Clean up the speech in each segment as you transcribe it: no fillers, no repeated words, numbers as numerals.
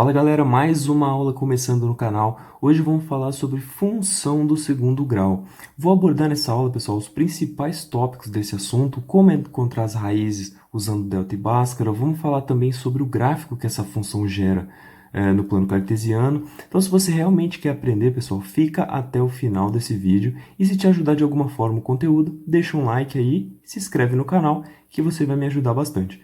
Fala galera, mais uma aula começando no canal. Hoje vamos falar sobre função do segundo grau. Vou abordar nessa aula, pessoal, os principais tópicos desse assunto, como encontrar as raízes usando delta e bhaskara. Vamos falar também sobre o gráfico que essa função gera no plano cartesiano. Então, se você realmente quer aprender, pessoal, fica até o final desse vídeo. E se te ajudar de alguma forma o conteúdo, deixa um like aí, se inscreve no canal, que você vai me ajudar bastante.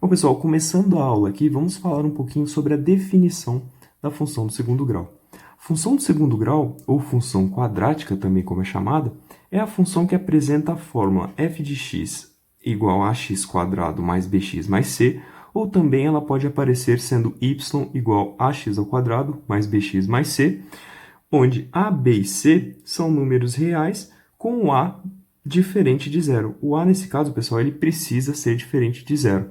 Bom, pessoal, começando a aula aqui, vamos falar um pouquinho sobre a definição da função do segundo grau. Função do segundo grau, ou função quadrática também como é chamada, é a função que apresenta a fórmula f de x igual a x quadrado mais bx mais c, ou também ela pode aparecer sendo y igual a x ao quadrado mais bx mais c, onde a, b e c são números reais com o a diferente de zero. O a, nesse caso, pessoal, ele precisa ser diferente de zero.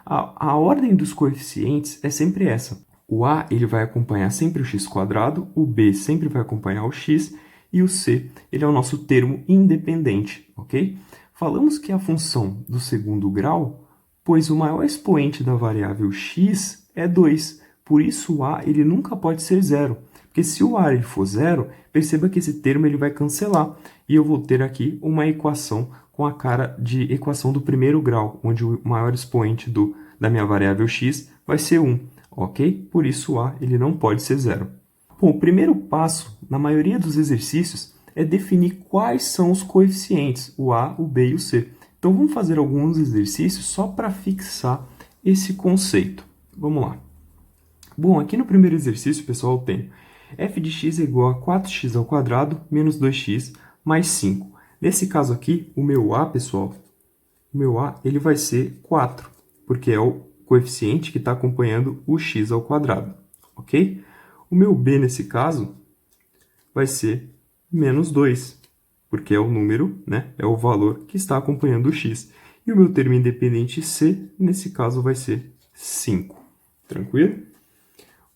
A ordem dos coeficientes é sempre essa. O a ele vai acompanhar sempre o x quadrado, o b sempre vai acompanhar o x e o c ele é o nosso termo independente, ok? Falamos que a função do segundo grau, pois o maior expoente da variável x é 2. Por isso o a ele nunca pode ser zero. Porque se o a ele for zero, perceba que esse termo ele vai cancelar. E eu vou ter aqui uma equação com a cara de equação do primeiro grau, onde o maior expoente da minha variável x vai ser 1, ok? Por isso o a ele não pode ser zero. Bom, o primeiro passo, na maioria dos exercícios, é definir quais são os coeficientes, o a, o b e o c. Então vamos fazer alguns exercícios só para fixar esse conceito. Vamos lá. Bom, aqui no primeiro exercício, pessoal, eu tenho f de x é igual a 4x ao quadrado menos 2x mais 5. Nesse caso aqui, o meu a, pessoal, ele vai ser 4, porque é o coeficiente que está acompanhando o x ao quadrado, ok? O meu b, nesse caso, vai ser menos 2, porque é o número, né? É o valor que está acompanhando o x. E o meu termo independente c, nesse caso, vai ser 5. Tranquilo?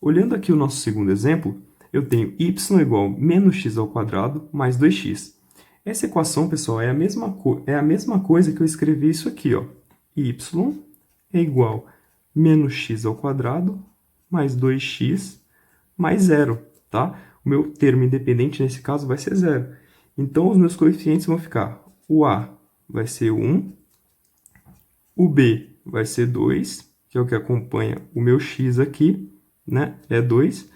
Olhando aqui o nosso segundo exemplo, eu tenho y igual a menos x ao quadrado mais 2x. Essa equação, pessoal, é a mesma coisa que eu escrevi isso aqui, ó. Y é igual a menos x ao quadrado mais 2x mais zero, tá? O meu termo independente, nesse caso, vai ser zero. Então, os meus coeficientes vão ficar, o a vai ser 1, o b vai ser 2, que é o que acompanha o meu x aqui, né? É 2.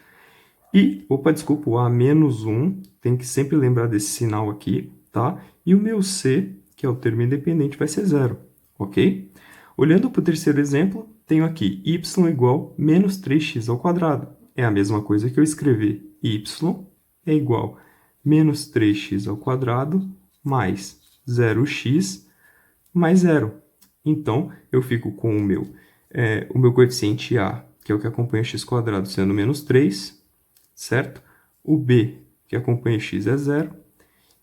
E, desculpa, o a menos 1, tem que sempre lembrar desse sinal aqui, tá? E o meu c, que é o termo independente, vai ser 0, ok? Olhando para o terceiro exemplo, tenho aqui y igual a menos 3x ao quadrado. É a mesma coisa que eu escrever y é igual a menos 3x ao quadrado mais 0x mais 0. Então, eu fico com o meu coeficiente a, que é o que acompanha x quadrado, sendo menos 3, certo? O b, que acompanha x, é 0.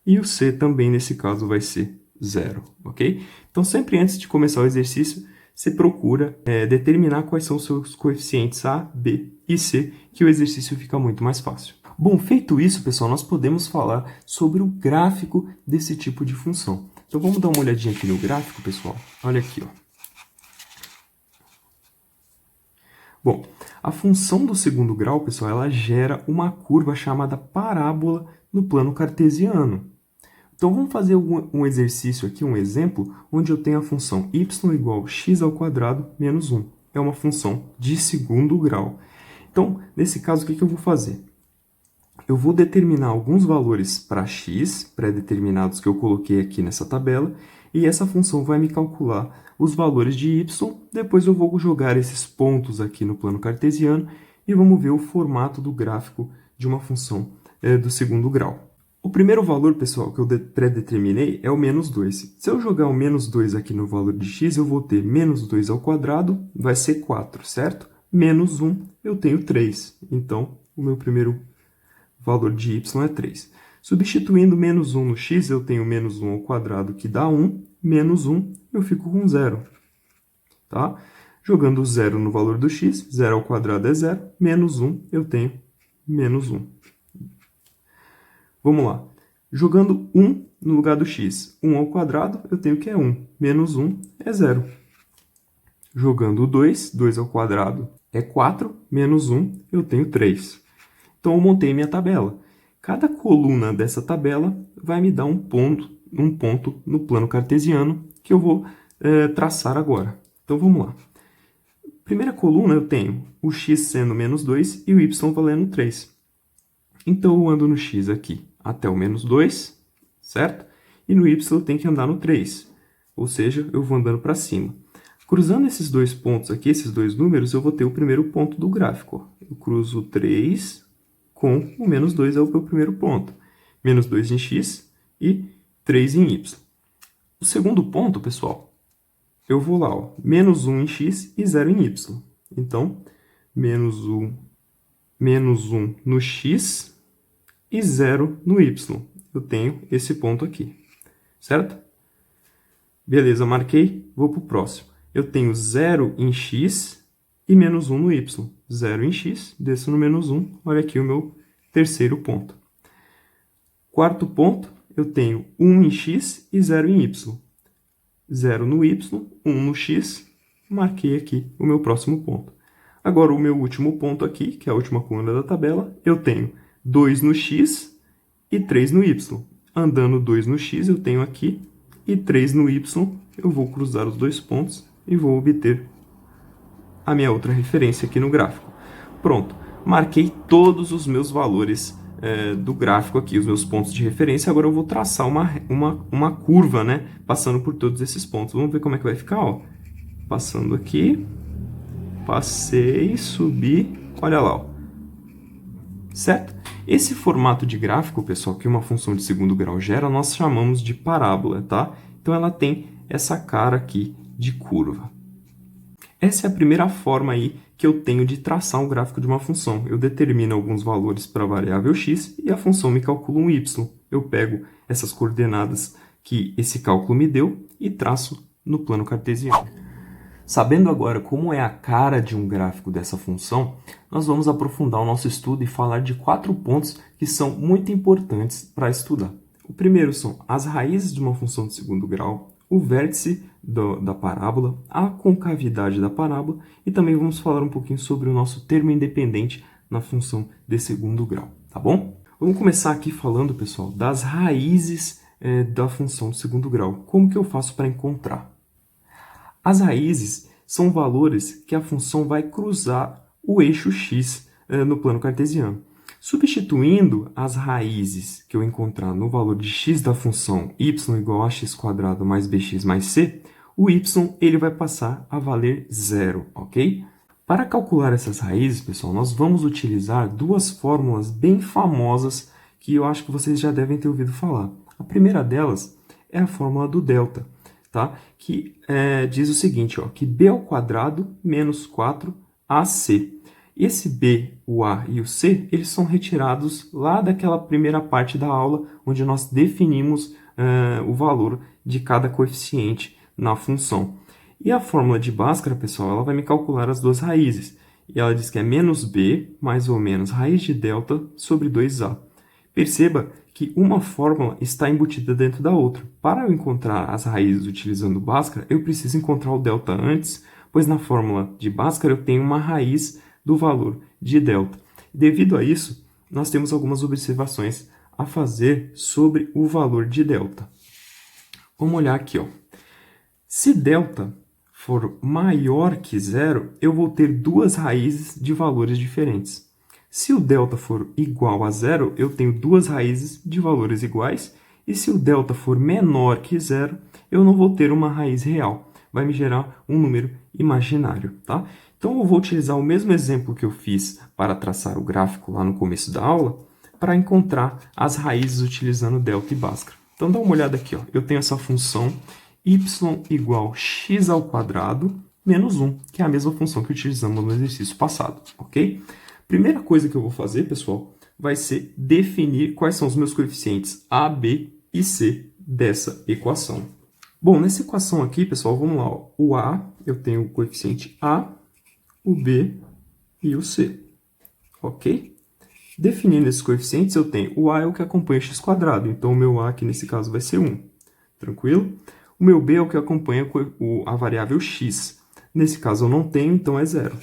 E o c também, nesse caso, vai ser 0, ok? Então, sempre antes de começar o exercício, você procura determinar quais são os seus coeficientes a, b e c, que o exercício fica muito mais fácil. Bom, feito isso, pessoal, nós podemos falar sobre o gráfico desse tipo de função. Então, vamos dar uma olhadinha aqui no gráfico, pessoal. Olha aqui, ó. Bom, a função do segundo grau, pessoal, ela gera uma curva chamada parábola no plano cartesiano. Então, vamos fazer um exercício aqui, um exemplo, onde eu tenho a função y igual a x ao quadrado menos 1. É uma função de segundo grau. Então, nesse caso, o que eu vou fazer? Eu vou determinar alguns valores para x, pré-determinados que eu coloquei aqui nessa tabela, e essa função vai me calcular os valores de y. Depois eu vou jogar esses pontos aqui no plano cartesiano e vamos ver o formato do gráfico de uma função do segundo grau. O primeiro valor, pessoal, que eu pré-determinei é o menos 2. Se eu jogar o menos 2 aqui no valor de x, eu vou ter menos 2 ao quadrado, vai ser 4, certo? Menos 1, eu tenho 3. Então, o meu primeiro valor de y é 3. Substituindo menos 1 no x, eu tenho menos 1 ao quadrado, que dá 1. Menos 1, eu fico com 0. Tá? Jogando 0 no valor do x, 0 ao quadrado é 0. Menos 1, eu tenho menos 1. Vamos lá. Jogando 1 no lugar do x, 1 ao quadrado, eu tenho que é 1. Menos 1 é 0. Jogando o 2, 2 ao quadrado é 4, menos 1, eu tenho 3. Então, eu montei minha tabela. Cada coluna dessa tabela vai me dar um ponto no plano cartesiano que eu vou traçar agora. Então, vamos lá. Primeira coluna eu tenho o x sendo menos 2 e o y valendo 3. Então, eu ando no x aqui até o menos 2, certo? E no y eu tenho que andar no 3, ou seja, eu vou andando para cima. Cruzando esses dois pontos aqui, esses dois números, eu vou ter o primeiro ponto do gráfico. Eu cruzo o 3 com o menos 2 é o meu primeiro ponto. Menos 2 em x e 3 em y. O segundo ponto, pessoal, eu vou lá, ó, menos 1 em x e 0 em y. Então, menos 1 no x e 0 no y. Eu tenho esse ponto aqui, certo? Beleza, marquei, vou para o próximo. Eu tenho 0 em x e menos 1 no y. 0 em x, desço no menos 1. Olha aqui o meu terceiro ponto. Quarto ponto, eu tenho 1 em x e 0 em y. 0 no y, 1 no x. Marquei aqui o meu próximo ponto. Agora, o meu último ponto aqui, que é a última coluna da tabela, eu tenho 2 no x e 3 no y. Andando 2 no x, eu tenho aqui, e 3 no y, eu vou cruzar os dois pontos e vou obter a minha outra referência aqui no gráfico. Pronto, marquei todos os meus valores do gráfico aqui, os meus pontos de referência. Agora eu vou traçar uma curva, né, passando por todos esses pontos. Vamos ver como é que vai ficar, ó. Passando aqui, passei, subi, olha lá, ó. Certo? Esse formato de gráfico, pessoal, que uma função de segundo grau gera, nós chamamos de parábola, tá? Então, ela tem essa cara aqui de curva. Essa é a primeira forma aí que eu tenho de traçar um gráfico de uma função. Eu determino alguns valores para a variável x e a função me calcula um y. Eu pego essas coordenadas que esse cálculo me deu e traço no plano cartesiano. Sabendo agora como é a cara de um gráfico dessa função, nós vamos aprofundar o nosso estudo e falar de 4 pontos que são muito importantes para estudar. O primeiro são as raízes de uma função de segundo grau, o vértice da parábola, a concavidade da parábola e também vamos falar um pouquinho sobre o nosso termo independente na função de segundo grau, tá bom? Vamos começar aqui falando, pessoal, das raízes da função de segundo grau. Como que eu faço para encontrar? As raízes são valores que a função vai cruzar o eixo x no plano cartesiano. Substituindo as raízes que eu encontrar no valor de x da função y igual a x² mais bx mais c, o y ele vai passar a valer zero, ok? Para calcular essas raízes, pessoal, nós vamos utilizar duas fórmulas bem famosas que eu acho que vocês já devem ter ouvido falar. A primeira delas é a fórmula do delta, tá? Que diz o seguinte, ó, que b ao quadrado menos 4ac. Esse b, o a e o c, eles são retirados lá daquela primeira parte da aula, onde nós definimos o valor de cada coeficiente na função. E a fórmula de Bhaskara, pessoal, ela vai me calcular as duas raízes. E ela diz que é menos b, mais ou menos, raiz de delta sobre 2a. Perceba que uma fórmula está embutida dentro da outra. Para eu encontrar as raízes utilizando Bhaskara, eu preciso encontrar o delta antes, pois na fórmula de Bhaskara eu tenho uma raiz do valor de delta. Devido a isso, nós temos algumas observações a fazer sobre o valor de delta. Vamos olhar aqui, ó. Se delta for maior que zero, eu vou ter duas raízes de valores diferentes. Se o delta for igual a zero, eu tenho duas raízes de valores iguais. E se o delta for menor que zero, eu não vou ter uma raiz real. Vai me gerar um número imaginário, tá? Então, eu vou utilizar o mesmo exemplo que eu fiz para traçar o gráfico lá no começo da aula, para encontrar as raízes utilizando delta e Bhaskara. Então, dá uma olhada aqui, ó. Eu tenho essa função y igual x ao quadrado menos 1, que é a mesma função que utilizamos no exercício passado, ok? Primeira coisa que eu vou fazer, pessoal, vai ser definir quais são os meus coeficientes a, b e c dessa equação. Bom, nessa equação aqui, pessoal, vamos lá. Ó. O a, eu tenho o coeficiente a, o b e o c, ok? Definindo esses coeficientes, eu tenho o a é o que acompanha x², então o meu a aqui nesse caso vai ser 1, tranquilo? O meu b é o que acompanha a variável x. Nesse caso eu não tenho, então é zero.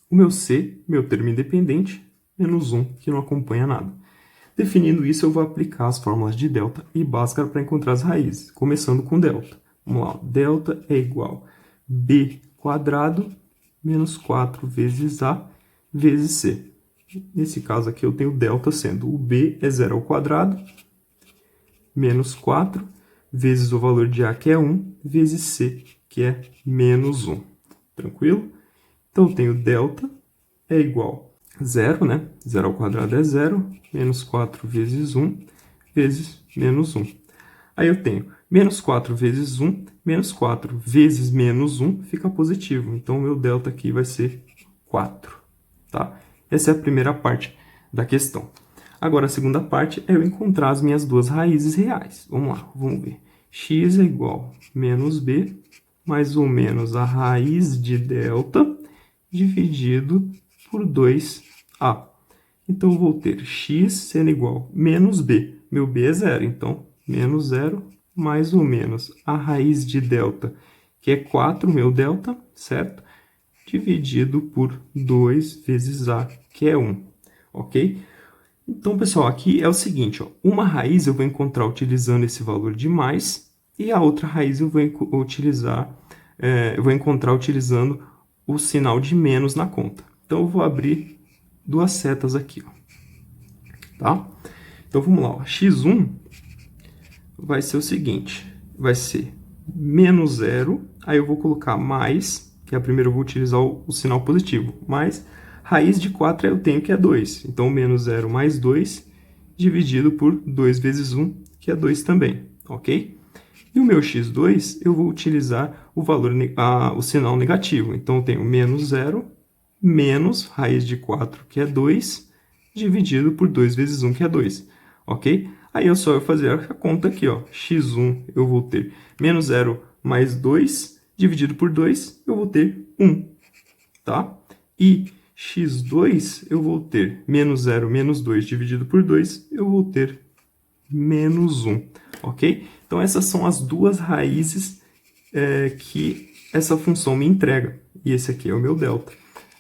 O meu C, meu termo independente, menos 1, que não acompanha nada. Definindo isso, eu vou aplicar as fórmulas de delta e Bhaskara para encontrar as raízes, começando com delta. Vamos lá, delta é igual a b quadrado menos 4 vezes a vezes c. Nesse caso aqui eu tenho delta sendo o b é zero ao quadrado, menos 4, vezes o valor de a, que é 1, vezes c, que é menos 1. Tranquilo? Então eu tenho delta é igual a zero, né? Zero ao quadrado é zero, menos 4 vezes 1, vezes menos 1. Aí eu tenho menos 4 vezes 1, menos 4 vezes menos 1 fica positivo. Então, o meu delta aqui vai ser 4, tá? Essa é a primeira parte da questão. Agora, a segunda parte é eu encontrar as minhas duas raízes reais. Vamos lá, vamos ver. X é igual a menos b, mais ou menos a raiz de delta, dividido por 2a. Então, eu vou ter x sendo igual a menos b. Meu b é zero, então, menos zero, mais ou menos a raiz de delta, que é 4, meu delta, certo? Dividido por 2 vezes a, que é 1, ok? Então, pessoal, aqui é o seguinte, ó, uma raiz eu vou encontrar utilizando esse valor de mais, e a outra raiz eu vou encontrar utilizando o sinal de menos na conta. Então, eu vou abrir duas setas aqui, ó, tá? Então, vamos lá, ó. X1 vai ser o seguinte, vai ser menos zero, aí eu vou colocar mais, que a primeira eu vou utilizar o sinal positivo, mais raiz de 4 eu tenho que é 2, então menos zero mais 2, dividido por 2 vezes 1, que é 2 também, ok? E o meu x2, eu vou utilizar o sinal negativo, então eu tenho menos zero, menos raiz de 4, que é 2, dividido por 2 vezes 1, que é 2, ok? Aí é só eu fazer a conta aqui, ó. X1 eu vou ter menos 0 mais 2, dividido por 2, eu vou ter 1, tá? E x2 eu vou ter menos 0 menos 2 dividido por 2, eu vou ter menos 1, ok? Então essas são as duas raízes que essa função me entrega. E esse aqui é o meu delta.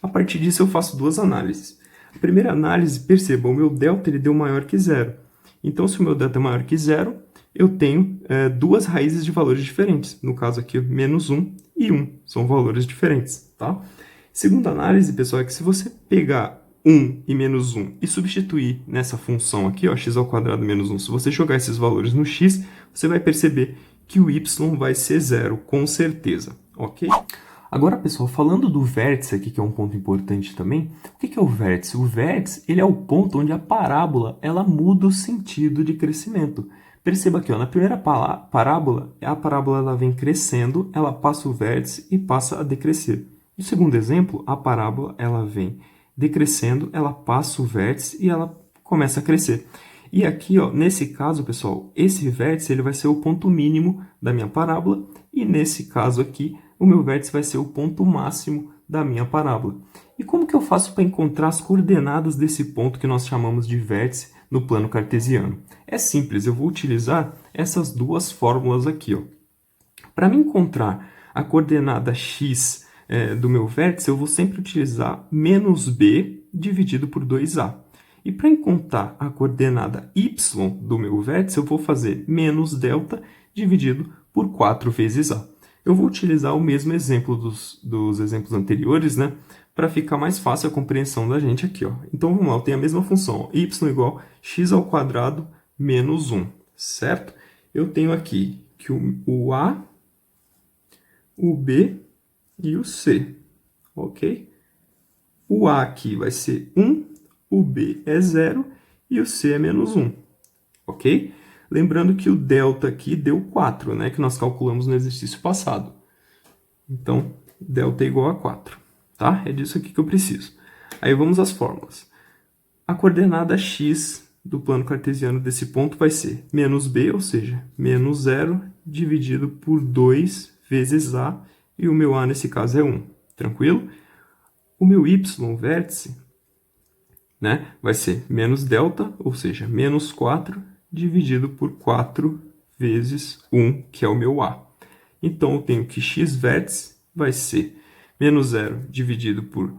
A partir disso eu faço duas análises. A primeira análise, perceba, o meu delta ele deu maior que zero. Então, se o meu delta é maior que zero, eu tenho duas raízes de valores diferentes. No caso aqui, menos 1 e 1. São valores diferentes, tá? Segunda análise, pessoal, é que se você pegar 1 e menos 1 e substituir nessa função aqui, ó, x ao quadrado menos 1, se você jogar esses valores no x, você vai perceber que o y vai ser zero, com certeza, ok? Agora, pessoal, falando do vértice aqui, que é um ponto importante também, o que é o vértice? O vértice ele é o ponto onde a parábola ela muda o sentido de crescimento. Perceba aqui, ó, na primeira parábola, a parábola ela vem crescendo, ela passa o vértice e passa a decrescer. No segundo exemplo, a parábola ela vem decrescendo, ela passa o vértice e ela começa a crescer. E aqui, ó, nesse caso, pessoal, esse vértice ele vai ser o ponto mínimo da minha parábola e nesse caso aqui, o meu vértice vai ser o ponto máximo da minha parábola. E como que eu faço para encontrar as coordenadas desse ponto que nós chamamos de vértice no plano cartesiano? É simples, eu vou utilizar essas duas fórmulas aqui. Para me encontrar a coordenada x do meu vértice, eu vou sempre utilizar menos b dividido por 2a. E para encontrar a coordenada y do meu vértice, eu vou fazer menos delta dividido por 4 vezes a. Eu vou utilizar o mesmo exemplo dos exemplos anteriores, né? Para ficar mais fácil a compreensão da gente aqui, ó. Então, vamos lá, eu tenho a mesma função, ó, y igual a x ao quadrado menos 1, certo? Eu tenho aqui que o a, o b e o c, ok? O a aqui vai ser 1, o b é 0 e o c é menos 1, ok? Lembrando que o delta aqui deu 4, né, que nós calculamos no exercício passado. Então, delta é igual a 4, tá? É disso aqui que eu preciso. Aí vamos às fórmulas. A coordenada x do plano cartesiano desse ponto vai ser menos b, ou seja, menos 0, dividido por 2 vezes a, e o meu a nesse caso é 1, tranquilo? O meu y, vértice, né, vai ser menos delta, ou seja, menos 4, dividido por 4 vezes 1, que é o meu A. Então, eu tenho que x vértice vai ser menos 0 dividido por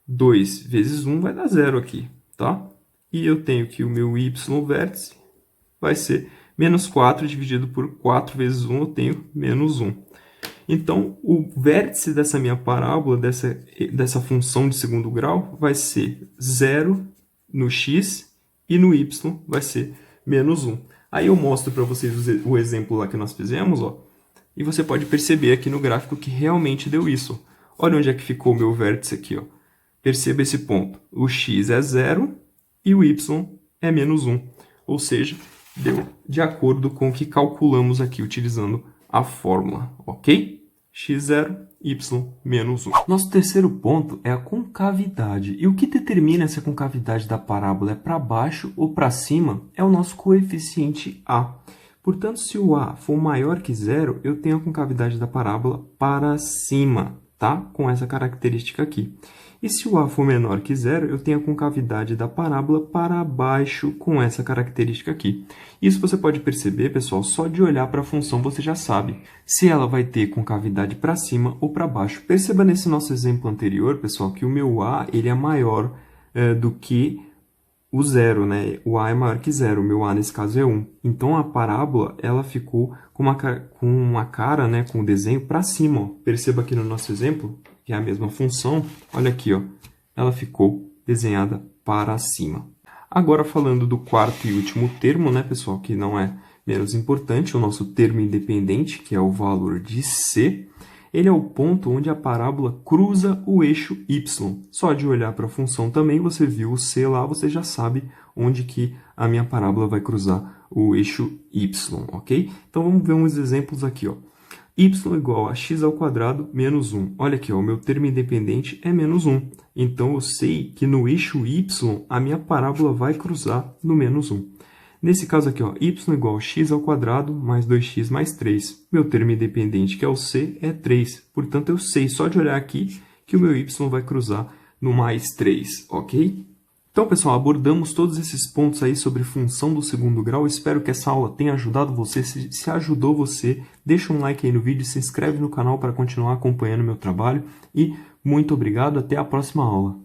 2 vezes 1 vai dar 0 aqui, tá? E eu tenho que o meu y vértice vai ser menos 4 dividido por 4 vezes 1, eu tenho menos 1. Então, o vértice dessa minha parábola, dessa função de segundo grau, vai ser 0 no x e no y vai ser menos 1. Aí eu mostro para vocês o exemplo lá que nós fizemos, ó, e você pode perceber aqui no gráfico que realmente deu isso. Olha onde é que ficou o meu vértice aqui, ó. Perceba esse ponto. O x é 0 e o y é menos 1. Ou seja, deu de acordo com o que calculamos aqui utilizando a fórmula, ok? x0, y menos 1. Nosso terceiro ponto é a concavidade. E o que determina se a concavidade da parábola é para baixo ou para cima é o nosso coeficiente a. Portanto, se o a for maior que 0, eu tenho a concavidade da parábola para cima, tá? Com essa característica aqui. E se o a for menor que 0, eu tenho a concavidade da parábola para baixo com essa característica aqui. Isso você pode perceber, pessoal, só de olhar para a função você já sabe se ela vai ter concavidade para cima ou para baixo. Perceba nesse nosso exemplo anterior, pessoal, que o meu a ele é maior do que o 0, né? O a é maior que 0, o meu a nesse caso é 1. Então a parábola ela ficou com uma cara, né, com o desenho para cima. Ó. Perceba aqui no nosso exemplo, que é a mesma função, olha aqui, ó, ela ficou desenhada para cima. Agora falando do quarto e último termo, né, pessoal, que não é menos importante, o nosso termo independente, que é o valor de c, ele é o ponto onde a parábola cruza o eixo y. Só de olhar para a função também, você viu o c lá, você já sabe onde que a minha parábola vai cruzar o eixo y, ok? Então vamos ver uns exemplos aqui, ó. Y igual a x ao quadrado menos 1. Olha aqui, ó, o meu termo independente é menos 1. Então, eu sei que no eixo y, a minha parábola vai cruzar no menos 1. Nesse caso aqui, ó, y igual a x ao quadrado mais 2x mais 3. Meu termo independente, que é o c, é 3. Portanto, eu sei só de olhar aqui que o meu y vai cruzar no mais 3, ok? Então, pessoal, abordamos todos esses pontos aí sobre função do segundo grau. Espero que essa aula tenha ajudado você. Se ajudou você, deixa um like aí no vídeo, se inscreve no canal para continuar acompanhando meu trabalho. E muito obrigado, até a próxima aula.